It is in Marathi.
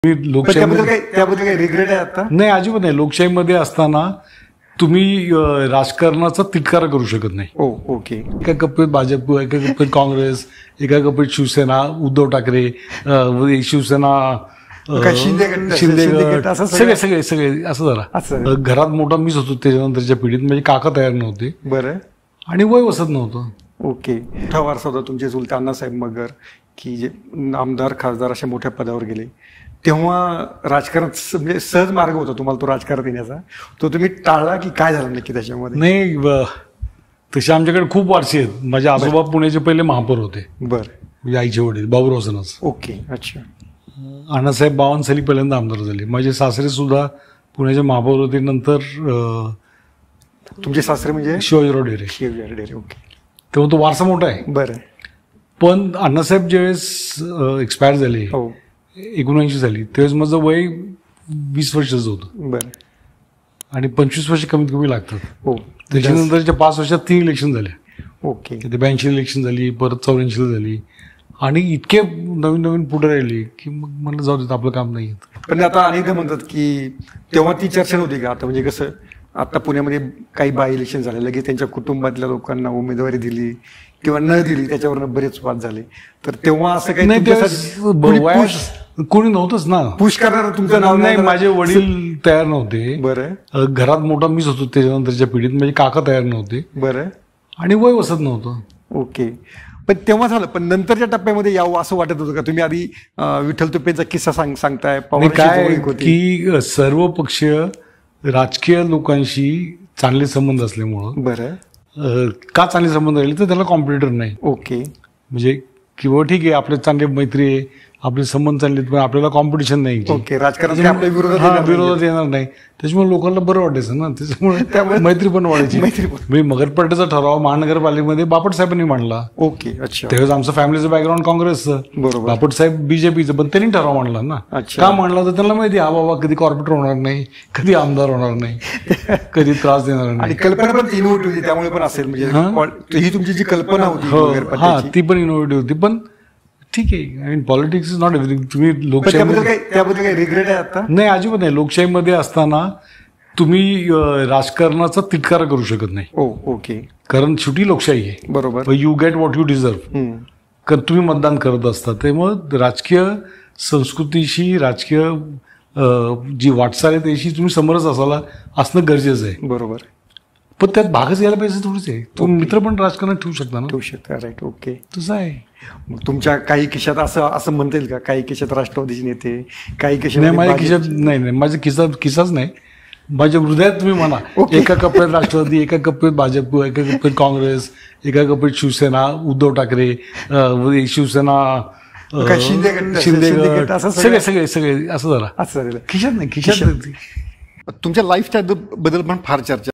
त्याबद्दल काही रिग्रेट आहे आता? नाही, अजिबात नाही. लोकशाहीमध्ये असताना तुम्ही राजकारणाचा तिटकारा करू शकत नाही. ओके. एका कप्पेत भाजप, एका कप्पेत काँग्रेस, एका कप्पेत शिवसेना, उद्धव ठाकरे, शिवसेना, शिंदे गट, सगळे सगळे सगळे असं जरा. घरात मोठा मीच होतो त्याच्यानंतरच्या पिढीत. म्हणजे काका तयार नव्हते. बरं. आणि वय वसत नव्हतं. ओके. मोठा वारसा होता तुमचे चुलते अण्णासाहेब मगर, की जे आमदार खासदार अशा मोठ्या पदावर गेले. तेव्हा राजकारणात म्हणजे सहज मार्ग होता तुम्हाला तो राजकारणात येण्याचा, तो तुम्ही टाळला की काय झालं नक्की त्याच्यामध्ये? नाही, तसे आमच्याकडे खूप वारसे आहेत. माझे आजोबा पुण्याचे पहिले महापौर होते. बरं. आईचे वडील बाबूराव सनस. ओके. अच्छा. अण्णासाहेब 52 साली पहिल्यांदा आमदार झाले. माझे सासरे सुद्धा पुण्याचे महापौर होते. नंतर तुमचे सासरे म्हणजे शिवाजीराव ढेरे. शिवाजीराव ढेरे. ओके. तेव्हा तो वारसा मोठा आहे. बरं. पण अण्णासाहेब ज्यावेळेस एक्सपायर झाले, 79 साली, त्यावेळेस माझं वय 20 वर्षाचं होतं. बरं. आणि 25 वर्ष कमीत कमी लागतात. हो. त्याच्यानंतरच्या 5 वर्षात 3 इलेक्शन झाले. ओके. 82 इलेक्शन झाली, परत 84 झाली. आणि इतके नवीन नवीन पुढे राहिले की मग मला जाऊ देत, आपलं काम नाही. पण आता अनेकदा म्हणतात की तेव्हा ती चर्चा नव्हती का? आता म्हणजे कसं, आता पुण्यामध्ये काही बाय इलेक्शन झाले, लगेच त्यांच्या कुटुंबातल्या लोकांना उमेदवारी दिली किंवा न दिली, त्याच्यावरनं बरेच वाद झाले. तर तेव्हा असं काही कोणी नव्हतंच ना पुश करणार तुमचं नाव? नाही, माझे वडील तयार नव्हते. बरं. घरात मोठा मीच होतो त्याच्यानंतरच्या पिढीत. म्हणजे काका तयार नव्हते. बरं. आणि वय वसत नव्हतं. ओके. पण तेव्हा झालं. पण नंतरच्या टप्प्यामध्ये यावं असं वाटत होतं का? तुम्ही आधी विठ्ठल तुपेचा किस्सा सांगताय, काय की सर्व पक्षीय राजकीय लोकांशी चांगले संबंध असल्यामुळं. बरं. का चांगले संबंध राहिले तर त्याला कॉम्पिटिटर नाही. ओके. म्हणजे किंवा ठीक आहे, आपले चांगले मैत्री आहे, आपले संबंध चांगले, पण आपल्याला कॉम्पिटिशन नाही. ओके. राजकारण आपल्या विरोधात येणार नाही. त्याच्यामुळे लोकांना बरं वाटायचं ना. त्याच्यामुळे मैत्री पण वाढायची. म्हणजे मगरपट्ट्याचा ठराव महानगरपालिकेमध्ये बापट साहेबांनी मांडला. ओके. अच्छा. त्यावेळेस आमचं फॅमिलीचं बॅकग्राऊंड काँग्रेसचं. बरोबर. बापट साहेब बीजेपीचं, पण त्यांनी ठराव मांडला ना. का मांडला तर त्यांना माहिती, हा बाबा कधी कॉर्पोरेटर होणार नाही, कधी आमदार होणार नाही, कधी त्रास देणार नाही. आणि कल्पना पण इनोव्हेटिव्ह होती, त्यामुळे पण असेल. म्हणजे ही तुमची जी कल्पना होती, हा, ती पण इनोव्हेटिव्ह होती. पण ठीक आहे, I mean politics is not everything. तुम्ही लोकशाही, त्याबद्दल काही रिग्रेट आहे आता? नाही, अजिबात नाही. लोकशाहीमध्ये असताना तुम्ही राजकारणाचा तिटकारा करू शकत नाही. ओके. कारण शेवटी लोकशाही आहे. बरोबर. You get what you deserve. कारण तुम्ही मतदान करत असता. त्यामुळे राजकीय संस्कृतीशी, राजकीय जी वाटचाल आहे त्याशी तुम्ही समरस असणं गरजेचं आहे. बरोबर. पण त्यात भागच घ्यायला पाहिजे थोडीच आहे. तुम्ही मित्र पण राजकारणात ठेवू शकता ना. ठेवू शकता. राईट. ओके. तसं आहे. मग तुमच्या काही खिशात असं म्हणता येईल का, काही खिशात राष्ट्रवादीचे नेते, काही खिशात? नाही, माझ्या खिशात नाही, माझ्या खिसाच नाही. माझ्या हृदयात तुम्ही म्हणा, एका कप्प्यात राष्ट्रवादी, एका कप्प्यात भाजप, एका कप्प्यात काँग्रेस, एका कप्प्यात शिवसेना, उद्धव ठाकरे, शिवसेना, शिंदे गट, सगळे सगळे सगळे असं जरा. असं खिशात नाही. खिशात तुमच्या लाईफस्टाईल बद्दल पण फार चर्चा